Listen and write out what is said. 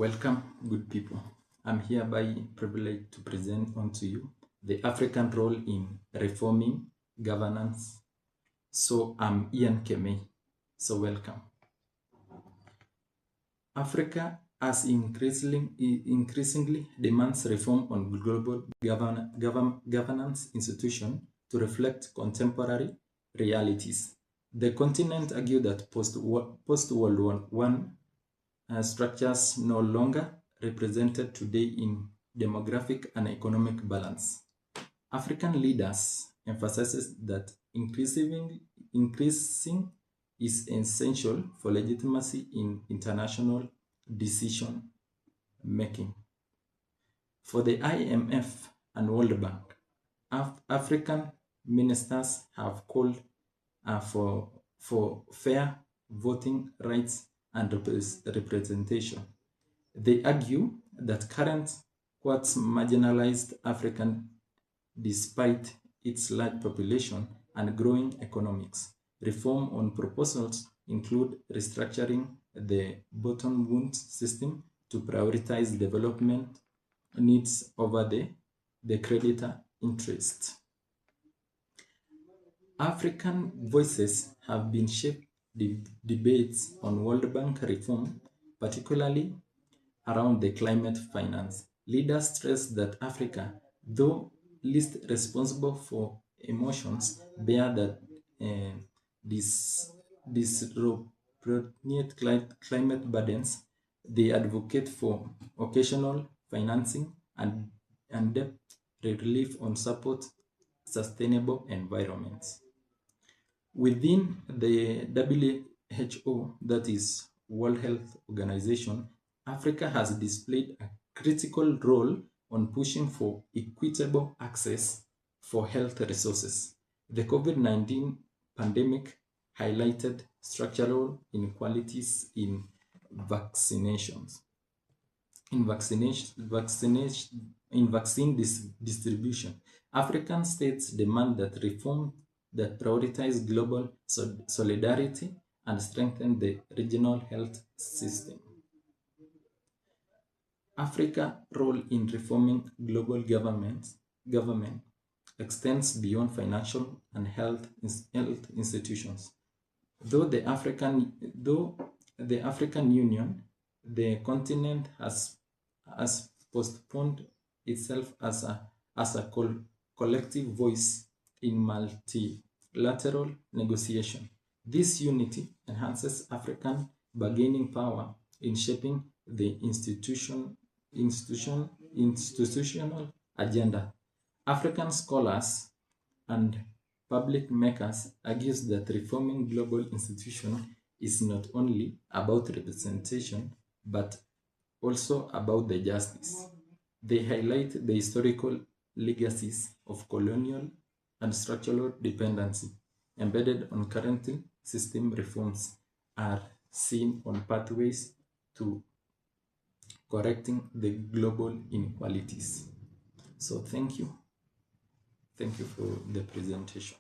Welcome, good people. I'm hereby privileged to present unto you the African role in reforming governance. So I'm Ian Kemei. So welcome. Africa has increasingly demands reform on global governance institutions to reflect contemporary realities. The continent argued that post-World War I structures no longer represented today in demographic and economic balance. African leaders emphasizes that increasing is essential for legitimacy in international decision making. For the IMF and World Bank, African ministers have called for fair voting rights and representation. They argue that current quotes marginalized African despite its large population and growing economics. Reform on proposals include restructuring the bottom wound system to prioritize development needs over the creditor interest. African voices have been shaped debates on World Bank reform, particularly around the climate finance. Leaders stress that Africa, though least responsible for emissions, bear that disproportionate climate burdens. They advocate for occasional financing and debt relief on support sustainable environments. Within the WHO, that is World Health Organization, Africa has displayed a critical role on pushing for equitable access for health resources. The COVID-19 pandemic highlighted structural inequalities in vaccinations. In vaccine distribution, African states demand that reform that prioritize global solidarity and strengthen the regional health system. Africa's role in reforming global government extends beyond financial and health institutions. Though the African Union, the continent has postponed itself as a collective voice in multilateral negotiation. This unity enhances African bargaining power in shaping the institutional agenda. African scholars and public makers argue that reforming global institutions is not only about representation but also about the justice. They highlight the historical legacies of colonial and structural dependency embedded on current system reforms are seen on pathways to correcting the global inequalities. So thank you. Thank you for the presentation.